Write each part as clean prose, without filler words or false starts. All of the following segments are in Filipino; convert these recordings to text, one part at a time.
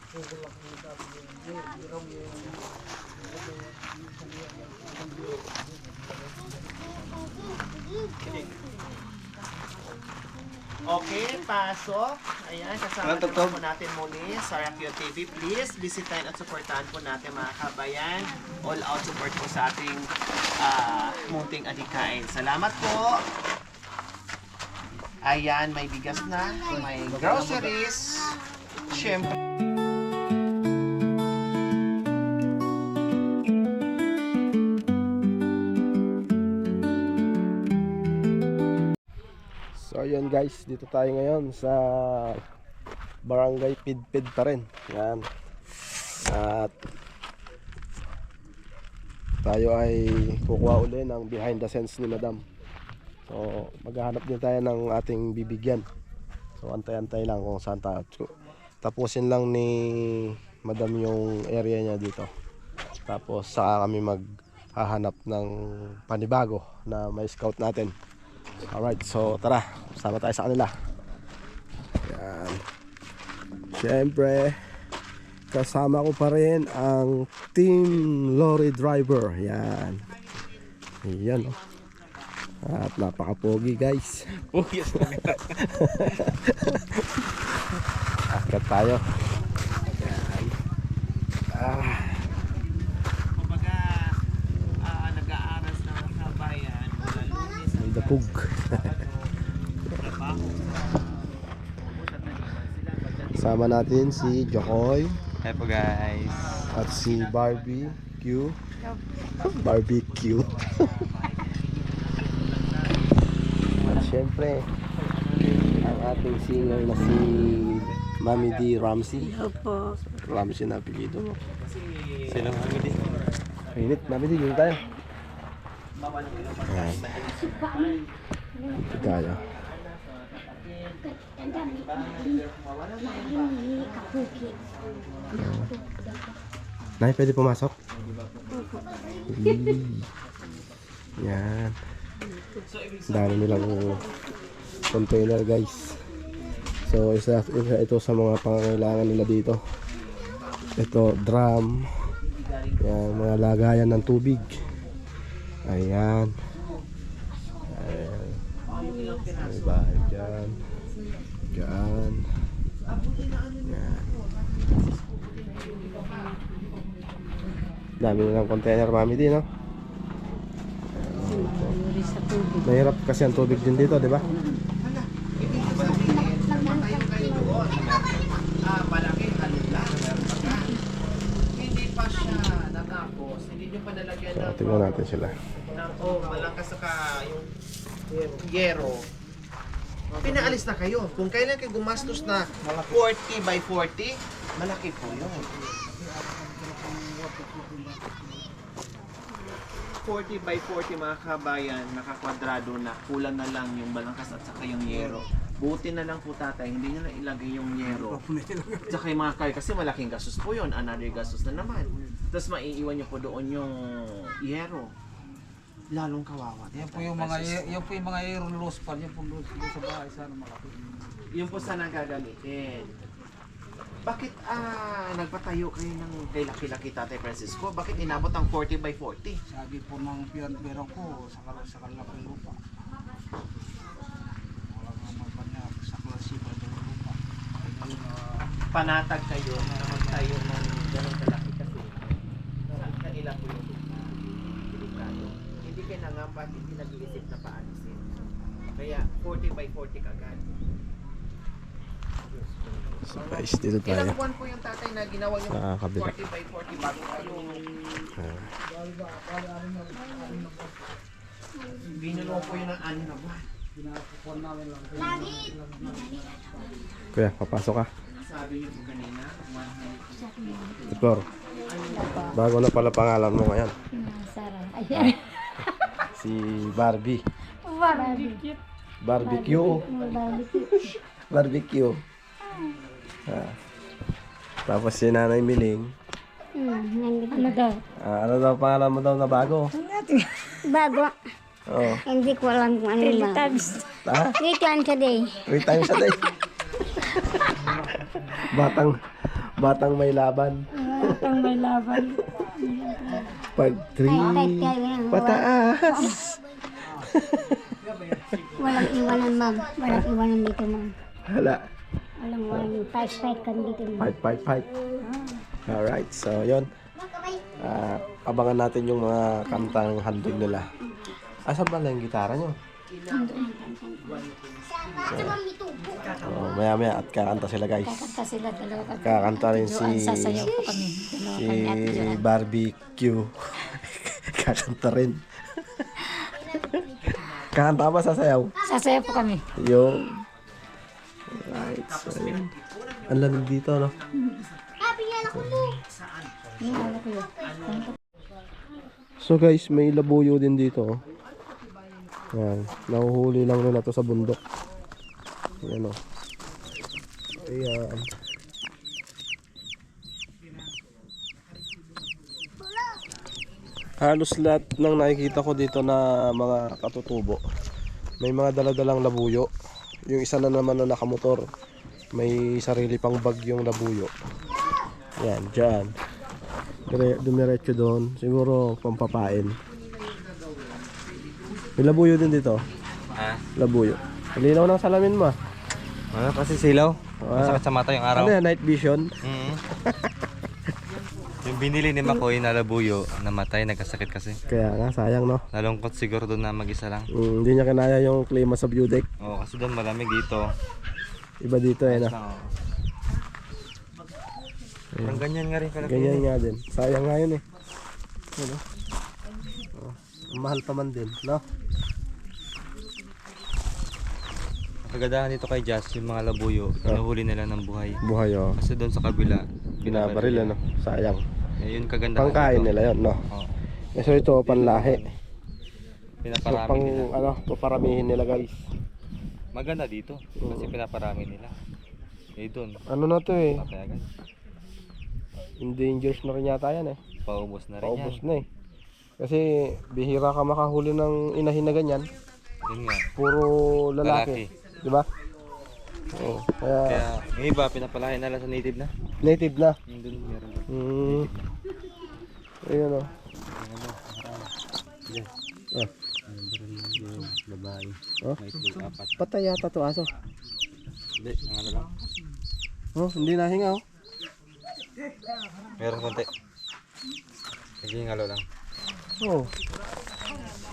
Okay, pasok. Ayan, kasama naman po natin muli sa Rakyo TV. Please, bisitahin at supportahan po natin mga kabayan. All out support po sa ating munting adikain. Salamat po. Ayan, may bigas na, may groceries. Siyempre. So ayun guys, dito tayo ngayon sa Barangay Pidpid pa rin. Yan. At tayo ay kukuha uli ng behind the scenes ni Madam. So maghahanap din tayo ng ating bibigyan. So antay-antay lang kung saan tayo. Tapusin lang ni Madam yung area niya dito. Tapos saka kami maghahanap ng panibago na may scout natin. Alright, so tara, sama tayo sa kanila. Yan. Siyempre, kasama ko pa rin ang Team Lorry Driver. Yan. Yan, oh. At napaka-pogi guys. Yes, Akit tayo. Yan. Kumbaga, nag-aaras na mga kabayan. May dapog. Sama natin si Jokoy. Hi po guys. At si Barbecue. Barbecue. At syempre, ang ating singer na si Mami D. Ramsey. Opo. Ramsey na apelido mo. Sila Mami D. Init, Mami D, yun tayo. Ayan. Ito tayo. Nay, pwede pumasok? Yan. Dami nilang container guys. So isa ito sa mga pangangailangan nila dito. Ito drum. Yan, mga lagayan ng tubig. Ayan. Ayan. May bahay dyan. Diyan. Yan. Dami nilang container, Mami din, no? Mahirap kasi ang tubig din dito, di ba? Malaki halid lang. Hindi pa siya natapos. Hindi nyo pa nalagyan ng... Tingnan natin sila. Malakas saka yung yero. Pinaalis na kayo. Kung kailan kayo gumastos na 40 by 40, malaki po yun. 40 by 40 mga kabayan, nakakwadrado na, kulang na lang yung balangkas at saka yung yero. Buti na lang po tatay, hindi nyo na ilagay yung yero. Tsaka yung mga kaya, kasi malaking gastos po yun, another gastos na naman. Tapos maiiwan nyo po doon yung yero. Lalong kawawa. Yan po yung mga air loss pa, yan po sa bahay sana malaki. Yung po sana gagamitin. Bakit nagpatayo kayo ng kay laki-laki Tatay Francisco? Bakit inabot ang 40 by 40? Sabi po ng piyano ko sa kalaking lupa. Wala nga magpanya sa klasipa ng lupa. Panatag kayo na magtayo ng ganun kalaki kasi kanila po yung delikado. Hindi kayo nangamba, hindi nag-iisip na paalisin. Kaya 40 by 40 kagad. So guys, dito tayo. Ilang buwan po yung tatay na ginawa yung Kabila. 40 by 40 bago kayo binulo po yun ng 6 na buwan. Kuya, papasok ka. Sabi niyo po kanina, Flor, bago na pala pangalan mo ngayon. Sarah. Ayan. Si Barbie. Barbecue. Barbecue. Barbecue. Ah. Tapos si Nanay Miling. Ano daw? Ano daw pangalan mo daw na bago? Bago. Oh. Hindi ko alam kung ano ba. Ha? 3 times a day. 3 times a day. Batang may laban. Batang may laban. Pag Kahit 3, kaya yan. pataas. Walang iwanan, ma'am. Walang iwanan dito, ma'am. Hala. Walang iwanan. Fight kan dito, ma'am. Fight. Alright, so yun. Abangan natin yung mga kantang handog nila. Asan ba na yung gitara nyo? Maya at kakanta sila guys. Kakanta sila dalawa. Kakanta rin si Sasayaw po kami. Dalawa si kami at Joan. Barbecue. Kakanta rin. Kakanta ba sasayaw? Sasayaw po kami. Yung right, so yun. Ang lamig dito, no? So guys, may labuyo din dito, oh. Yan, nahuhuli lang nila to sa bundok. Ayan, oh. Ayan. Halos lahat ng nakikita ko dito na mga katutubo, may mga daladalang labuyo. Yung isa na naman na nakamotor, may sarili pang bag yung labuyo. Yan, dyan. Dumiretso doon. Siguro pampapain. May labuyo din dito. Labuyo. Malinaw ng salamin mo. Ano kasi silaw? Masakit sa mata yung araw. Ano yan? Night vision? Yung binili ni Makoy na labuyo, namatay, nagkasakit kasi. Kaya nga, sayang no? Nalungkot siguro doon na mag-isa lang. Hindi niya kinaya yung klima sa view deck. Oo, kasi doon malamig dito. Iba dito eh na. Parang ganyan nga rin kalaki. Ganyan nga din. Sayang nga yun eh. Ano? Oh, mahal pa man din, no? Kagadahan dito kay Jazz, yung mga labuyo, pinuhuli nila ng buhay. Buhay oh. Kasi doon sa kabila, Binabaril ano? Sayang. Yun kagandahan Pangkain dito. nila yun, no? Oo. So ito, panlahi. So, Pinaparami pang, nila. ano, paparamihin nila guys. Maganda dito, kasi pinaparami nila. Eh doon, Ano na to eh? patay agad. Endangered na rin yata yan eh. Paubos na rin Paubos yan. na eh. Kasi bihira ka makahuli ng inahin na ganyan. Yun nga. Puro lalaki. Di ba? Oo. Kaya Kaya yung iba, pinapalahin nila sa native na. native na. Yung doon meron doon. Ayun o. Babae. Oh? May itlog apat. Patay yata to aso. Hindi, ang ano lang. Oh, hindi nahinga oh. Meron konti. Naging lang. Oh.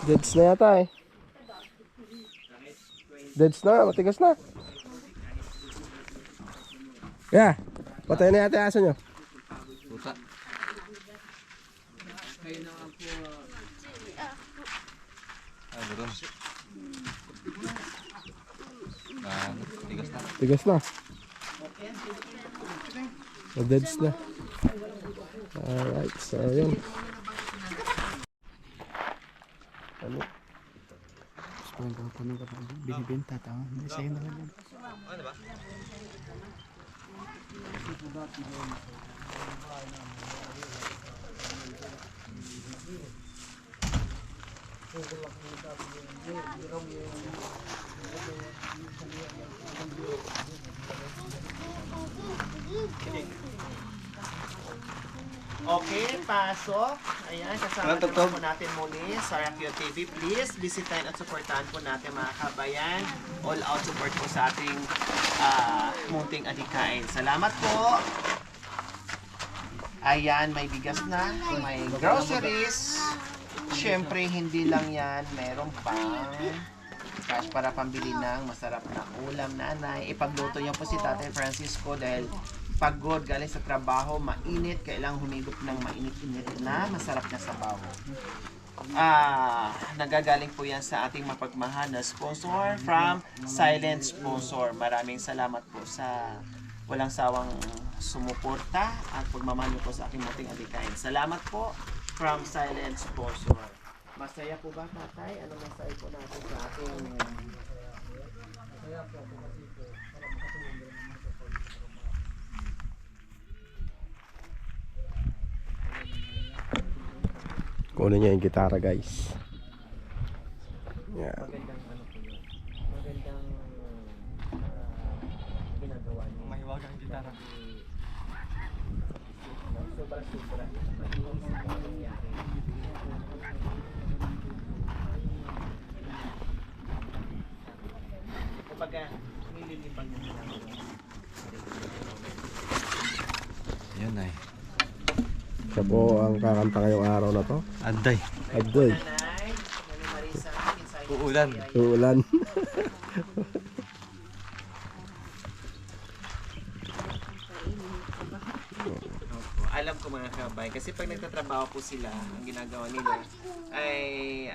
Deads na yata eh. Deads na, matigas na. Yeah. Patay na yata yung aso nyo. Puta. Ay, meron. Tigas na. Tigas na. Deads na. Alright, so yun. Ano? Binibenta tao. Hindi sa'yo na lang yan. Okay, pasok. Ayan, kasama naman po natin muli sa Rakyo TV. Please, bisitahin at supportahan po natin mga kabayan. All out support po sa ating munting adikain. Salamat po. Ayan, may bigas na, may groceries. Siyempre, hindi lang yan. Meron pang cash para pambili ng masarap na ulam, nanay. Ipagluto niya po si Tatay Francisco dahil pagod galing sa trabaho, mainit, kailangang humigop ng mainit-init na masarap na sabaw. Nagagaling po yan sa ating mapagmahal na sponsor from Silent Sponsor. Maraming salamat po sa walang sawang sumuporta at pagmamahal niyo po sa aking munting adikain. Salamat po from Silent Sponsor. Masaya po ba, Tatay? Ano masaya po natin sa ating Kunin niya yung gitara guys. Yeah. magandang ano po yun? Magandang ginagawa niyo. Mahiwagang gitara. Sobra-sobra. Kumbaga, nililipang yung ginagawa. Yan ay. Siya po ang kakanta ngayong araw na to. Aday. Adoy. Nanay, Nanay Marisa, mensahe Uulan. po ay- Uulan. Alam ko mga kabay, kasi pag nagtatrabaho po sila, ang ginagawa nila ay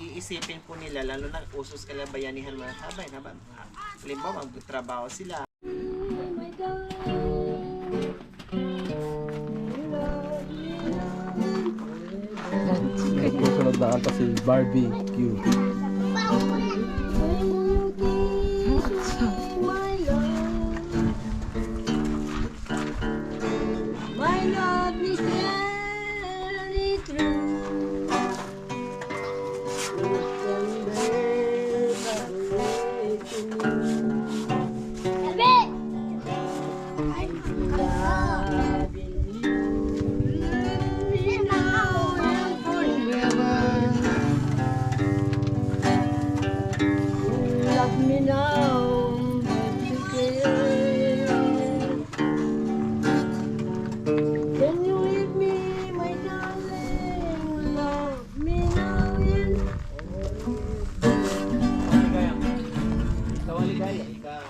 iisipin po nila, lalo na usos kalabayanihan mga kabay. Halimbawa, magtrabaho sila. Susunod na kanta si Barbecue. My love is very true. Love me now, but you can't. Can you leave me, my darling? Love me now and Tawaligaya, ikaw.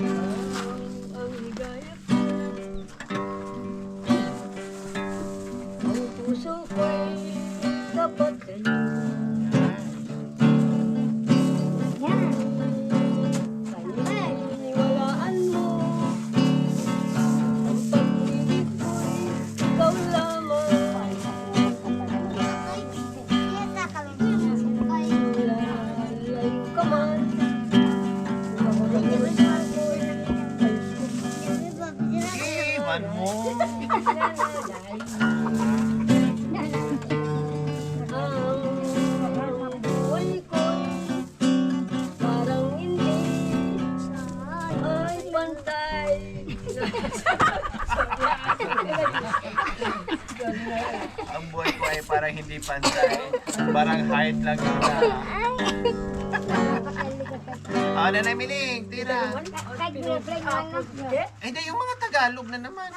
ang ligaya ko. Ang puso ko'y dapat kayo. Paniniwalaan mo. Ang pag-ibig ko'y ikaw lamang. Lalayo ka man. Iwan mo. Ang buhay ko'y parang hindi ay pantay. Ang buhay ko ay parang hindi pantay. Parang height lang yun na. Nanay Miling, tira. Hindi, yung mga Tagalog na naman.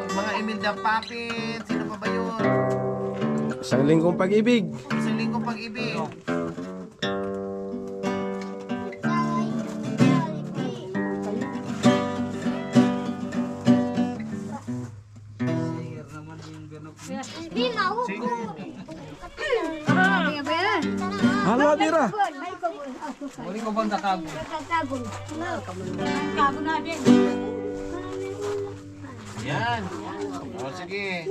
Mga Imelda Papit, sino pa ba yun? Isang linggong pag-ibig. Isang linggong pag-ibig. Singer naman yung ganap niya. Halo, Dira. Wali ko bang nakabo? Yan. O, sige.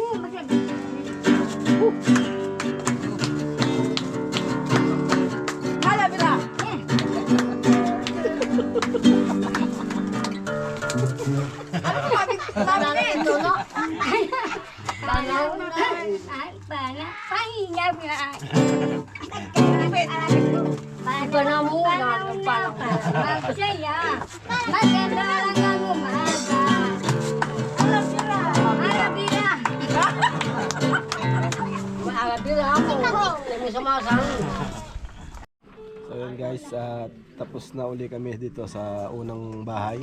Ito na muna. Magsaya. Maganda lang ang umaga. Arabira. Arabira ako. May sumasang. So yun guys, tapos na uli kami dito sa unang bahay.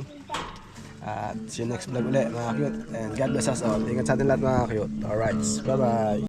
At see you next vlog ulit mga cute. And God bless us all. Ingat sa atin lahat mga cute. Alright, bye bye.